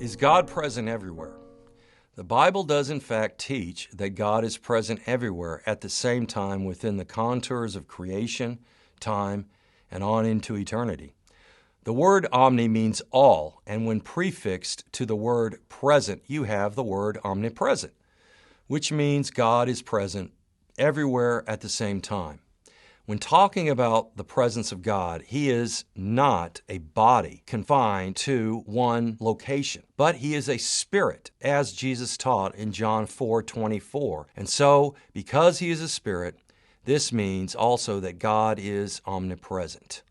Is God present everywhere? The Bible does in fact teach that God is present everywhere at the same time within the contours of creation, time, and on into eternity. The word omni means all, and when prefixed to the word present, you have the word omnipresent, which means God is present everywhere at the same time. When talking about the presence of God, He is not a body confined to one location, but He is a spirit, as Jesus taught in John 4:24. And so, because He is a spirit, this means also that God is omnipresent.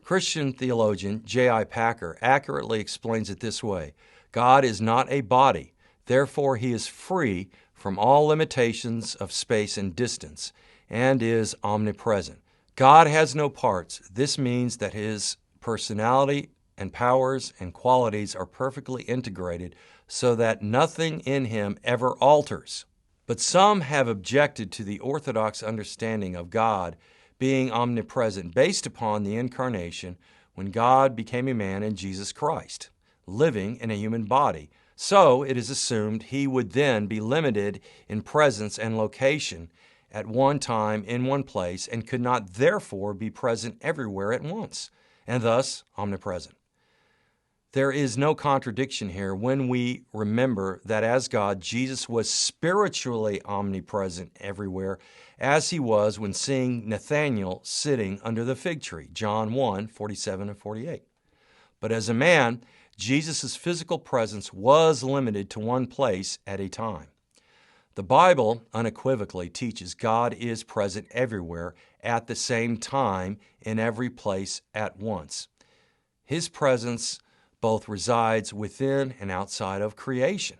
Christian theologian J.I. Packer accurately explains it this way: God is not a body, therefore He is free from all limitations of space and distance, and is omnipresent. God has no parts. This means that His personality and powers and qualities are perfectly integrated so that nothing in Him ever alters. But some have objected to the orthodox understanding of God being omnipresent based upon the incarnation when God became a man in Jesus Christ, living in a human body. So it is assumed He would then be limited in presence and location at one time in one place and could not therefore be present everywhere at once, and thus omnipresent. There is no contradiction here when we remember that as God, Jesus was spiritually omnipresent everywhere, as He was when seeing Nathanael sitting under the fig tree, John 1:47 and 48. But as a man, Jesus' physical presence was limited to one place at a time. The Bible unequivocally teaches God is present everywhere at the same time in every place at once. His presence both resides within and outside of creation.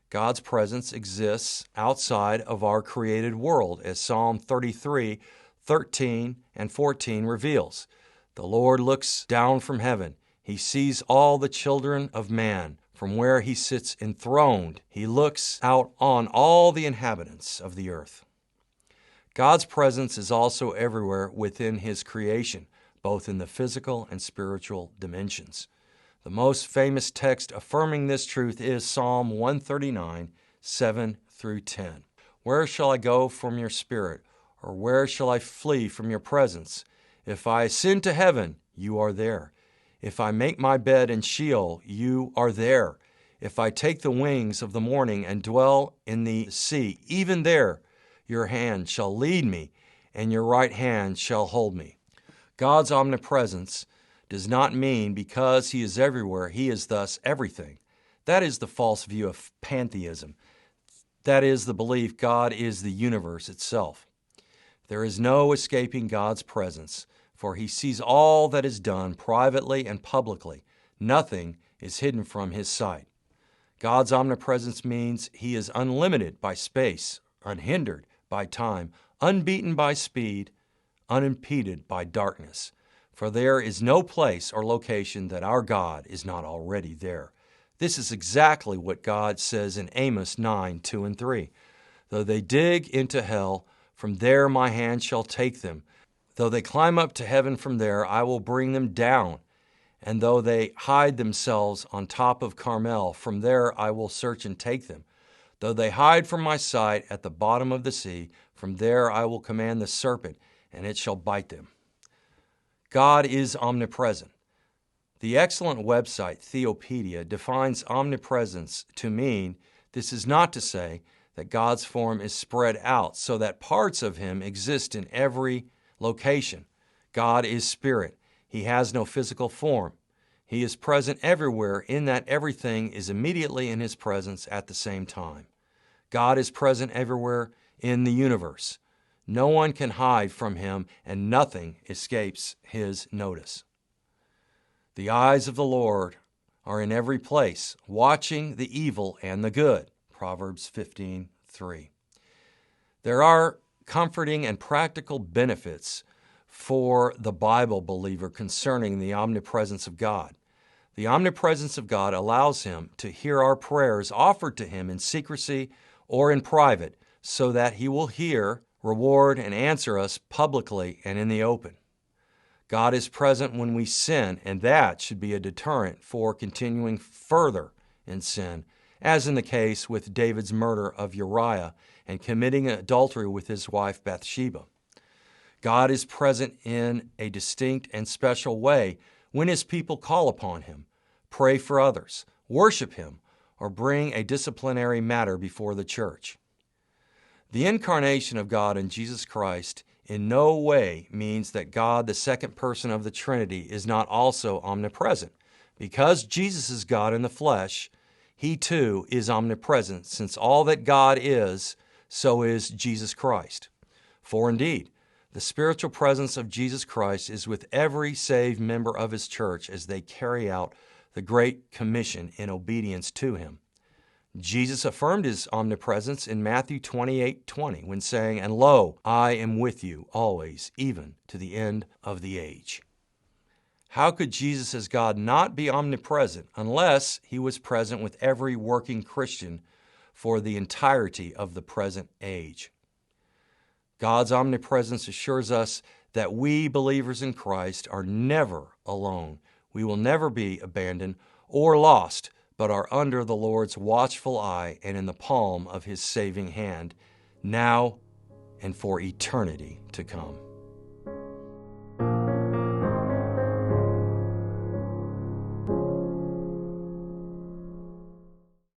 God's presence exists outside of our created world, as Psalm 33:13 and 14 reveals. The Lord looks down from heaven. He sees all the children of man. From where He sits enthroned, He looks out on all the inhabitants of the earth. God's presence is also everywhere within His creation, both in the physical and spiritual dimensions. The most famous text affirming this truth is Psalm 139, 7 through 10. Where shall I go from your spirit, or where shall I flee from your presence? If I ascend to heaven, you are there. If I make my bed in Sheol, you are there. If I take the wings of the morning and dwell in the sea, even there your hand shall lead me, and your right hand shall hold me. God's omnipresence does not mean because He is everywhere, He is thus everything. That is the false view of pantheism. That is the belief God is the universe itself. There is no escaping God's presence, for He sees all that is done privately and publicly. Nothing is hidden from His sight. God's omnipresence means He is unlimited by space, unhindered by time, unbeaten by speed, unimpeded by darkness. For there is no place or location that our God is not already there. This is exactly what God says in Amos 9:2 and 3. Though they dig into hell, from there my hand shall take them. Though they climb up to heaven, from there I will bring them down. And though they hide themselves on top of Carmel, from there I will search and take them. Though they hide from my sight at the bottom of the sea, from there I will command the serpent, and it shall bite them. God is omnipresent. The excellent website Theopedia defines omnipresence to mean this is not to say that God's form is spread out so that parts of Him exist in every location. God is spirit. He has no physical form. He is present everywhere in that everything is immediately in His presence at the same time. God is present everywhere in the universe. No one can hide from Him, and nothing escapes His notice. The eyes of the Lord are in every place, watching the evil and the good. Proverbs 15:3. There are comforting and practical benefits for the Bible believer concerning the omnipresence of God. The omnipresence of God allows Him to hear our prayers offered to Him in secrecy or in private, so that He will hear, reward, and answer us publicly and in the open. God is present when we sin, and that should be a deterrent for continuing further in sin, as in the case with David's murder of Uriah and committing adultery with his wife Bathsheba. God is present in a distinct and special way when His people call upon Him, pray for others, worship Him, or bring a disciplinary matter before the church. The incarnation of God in Jesus Christ in no way means that God, the second person of the Trinity, is not also omnipresent. Because Jesus is God in the flesh, He too is omnipresent, since all that God is, so is Jesus Christ. For indeed, the spiritual presence of Jesus Christ is with every saved member of His church as they carry out the Great Commission in obedience to Him. Jesus affirmed His omnipresence in Matthew 28:20 when saying, "And lo, I am with you always, even to the end of the age." How could Jesus as God not be omnipresent unless He was present with every working Christian for the entirety of the present age? God's omnipresence assures us that we believers in Christ are never alone. We will never be abandoned or lost, but are under the Lord's watchful eye and in the palm of His saving hand, now and for eternity to come.